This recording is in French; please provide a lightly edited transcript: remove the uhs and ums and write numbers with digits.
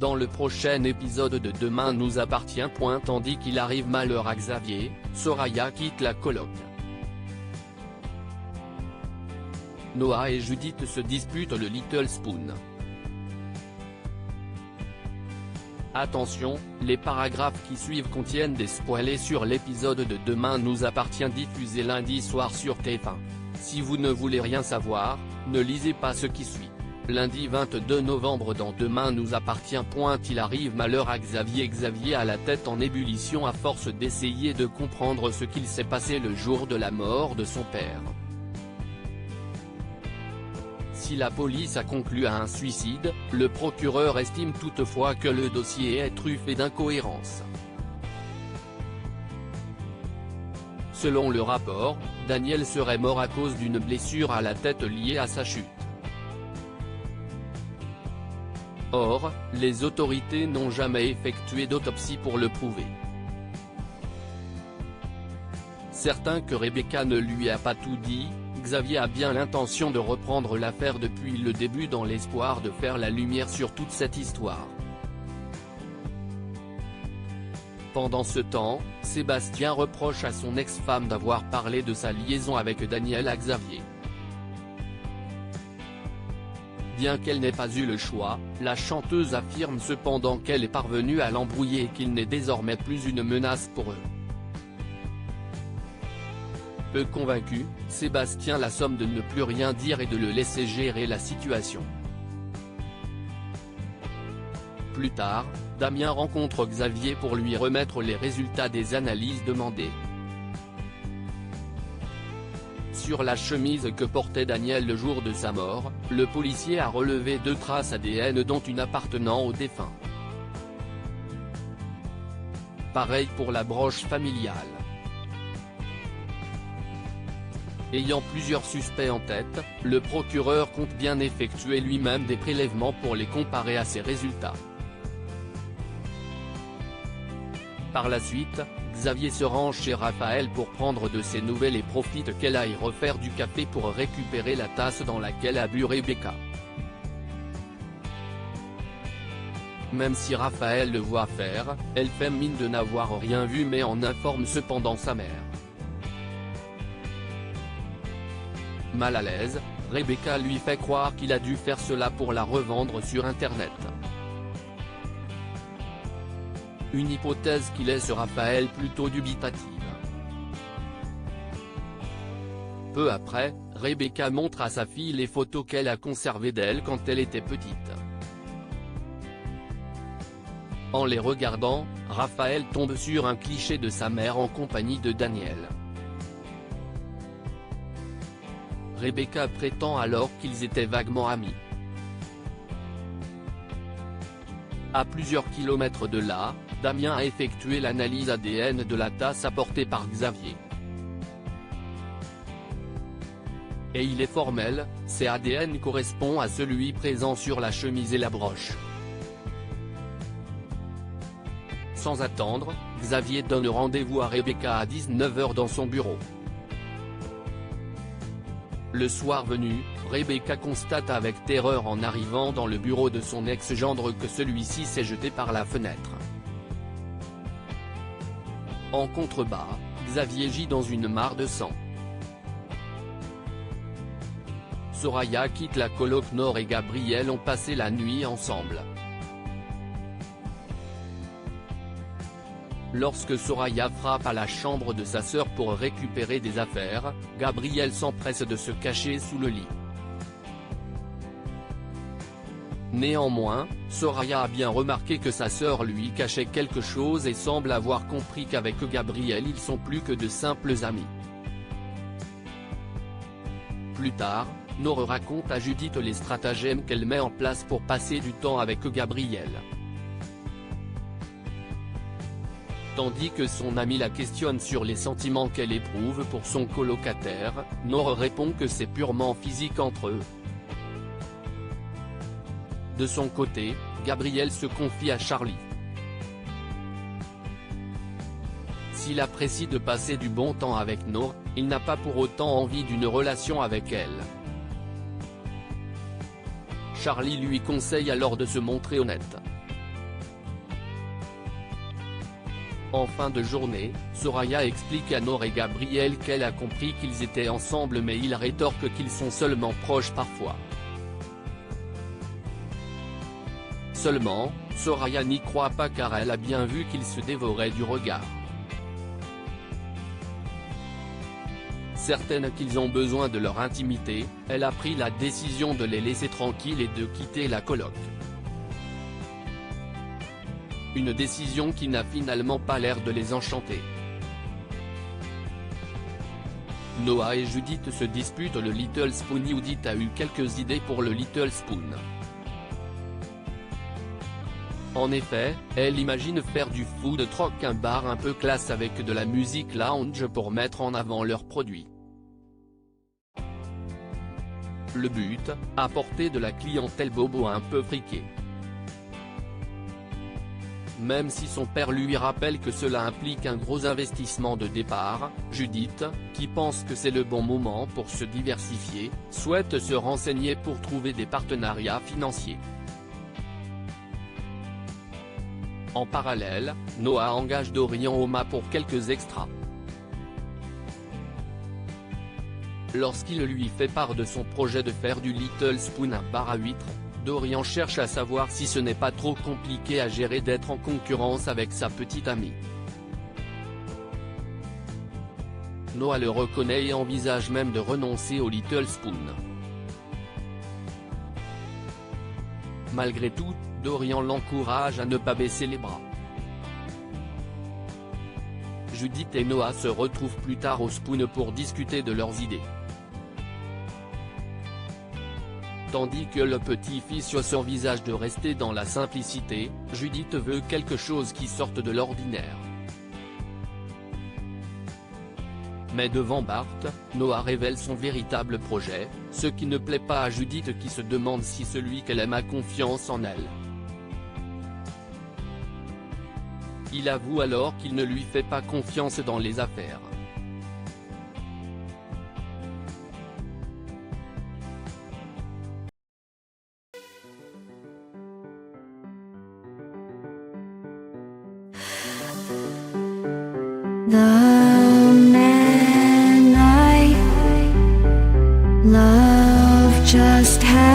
dans le prochain épisode de Demain nous appartient. Tandis qu'il arrive malheur à Xavier, Soraya quitte la coloc. Noah et Judith se disputent le Little Spoon. Attention, les paragraphes qui suivent contiennent des spoilers sur l'épisode de Demain nous appartient diffusé lundi soir sur TF1. Si vous ne voulez rien savoir, ne lisez pas ce qui suit. Lundi 22 novembre dans Demain nous appartient. Il arrive malheur à Xavier. Xavier a la tête en ébullition à force d'essayer de comprendre ce qu'il s'est passé le jour de la mort de son père. Si la police a conclu à un suicide, le procureur estime toutefois que le dossier est truffé d'incohérences. Selon le rapport, Daniel serait mort à cause d'une blessure à la tête liée à sa chute. Or, les autorités n'ont jamais effectué d'autopsie pour le prouver. Certain que Rebecca ne lui a pas tout dit, Xavier a bien l'intention de reprendre l'affaire depuis le début dans l'espoir de faire la lumière sur toute cette histoire. Pendant ce temps, Sébastien reproche à son ex-femme d'avoir parlé de sa liaison avec Daniel à Xavier. Bien qu'elle n'ait pas eu le choix, la chanteuse affirme cependant qu'elle est parvenue à l'embrouiller et qu'il n'est désormais plus une menace pour eux. Peu convaincu, Sébastien la somme de ne plus rien dire et de le laisser gérer la situation. Plus tard, Damien rencontre Xavier pour lui remettre les résultats des analyses demandées. Sur la chemise que portait Daniel le jour de sa mort, le policier a relevé 2 traces ADN dont une appartenant au défunt. Pareil pour la broche familiale. Ayant plusieurs suspects en tête, le procureur compte bien effectuer lui-même des prélèvements pour les comparer à ces résultats. Par la suite, Xavier se rend chez Raphaël pour prendre de ses nouvelles et profite qu'elle aille refaire du café pour récupérer la tasse dans laquelle a bu Rebecca. Même si Raphaël le voit faire, elle fait mine de n'avoir rien vu mais en informe cependant sa mère. Mal à l'aise, Rebecca lui fait croire qu'il a dû faire cela pour la revendre sur internet. Une hypothèse qui laisse Raphaël plutôt dubitative. Peu après, Rebecca montre à sa fille les photos qu'elle a conservées d'elle quand elle était petite. En les regardant, Raphaël tombe sur un cliché de sa mère en compagnie de Daniel. Rebecca prétend alors qu'ils étaient vaguement amis. À plusieurs kilomètres de là, Damien a effectué l'analyse ADN de la tasse apportée par Xavier. Et il est formel, ces ADN correspond à celui présent sur la chemise et la broche. Sans attendre, Xavier donne rendez-vous à Rebecca à 19 h dans son bureau. Le soir venu, Rebecca constate avec terreur en arrivant dans le bureau de son ex-gendre que celui-ci s'est jeté par la fenêtre. En contrebas, Xavier gît dans une mare de sang. Soraya quitte la coloc. Nord et Gabriel ont passé la nuit ensemble. Lorsque Soraya frappe à la chambre de sa sœur pour récupérer des affaires, Gabriel s'empresse de se cacher sous le lit. Néanmoins, Soraya a bien remarqué que sa sœur lui cachait quelque chose et semble avoir compris qu'avec Gabriel ils sont plus que de simples amis. Plus tard, Nord raconte à Judith les stratagèmes qu'elle met en place pour passer du temps avec Gabriel. Tandis que son amie la questionne sur les sentiments qu'elle éprouve pour son colocataire, Nord répond que c'est purement physique entre eux. De son côté, Gabriel se confie à Charlie. S'il apprécie de passer du bon temps avec Nord, il n'a pas pour autant envie d'une relation avec elle. Charlie lui conseille alors de se montrer honnête. En fin de journée, Soraya explique à Nour et Gabriel qu'elle a compris qu'ils étaient ensemble mais il rétorque qu'ils sont seulement proches parfois. Seulement, Soraya n'y croit pas car elle a bien vu qu'ils se dévoraient du regard. Certaine qu'ils ont besoin de leur intimité, elle a pris la décision de les laisser tranquilles et de quitter la coloc. Une décision qui n'a finalement pas l'air de les enchanter. Noah et Judith se disputent le Little Spoon. Judith a eu quelques idées pour le Little Spoon. En effet, elle imagine faire du food truck, un bar un peu classe avec de la musique lounge pour mettre en avant leurs produits. Le but, apporter de la clientèle bobo un peu friquée. Même si son père lui rappelle que cela implique un gros investissement de départ, Judith, qui pense que c'est le bon moment pour se diversifier, souhaite se renseigner pour trouver des partenariats financiers. En parallèle, Noah engage Dorian Oma pour quelques extras. Lorsqu'il lui fait part de son projet de faire du Little Spoon un bar à huîtres, Dorian cherche à savoir si ce n'est pas trop compliqué à gérer d'être en concurrence avec sa petite amie. Noah le reconnaît et envisage même de renoncer au Little Spoon. Malgré tout, Dorian l'encourage à ne pas baisser les bras. Judith et Noah se retrouvent plus tard au Spoon pour discuter de leurs idées. Tandis que le petit-fils s'envisage de rester dans la simplicité, Judith veut quelque chose qui sorte de l'ordinaire. Mais devant Bart, Noah révèle son véritable projet, ce qui ne plaît pas à Judith qui se demande si celui qu'elle aime a confiance en elle. Il avoue alors qu'il ne lui fait pas confiance dans les affaires. The man I love just had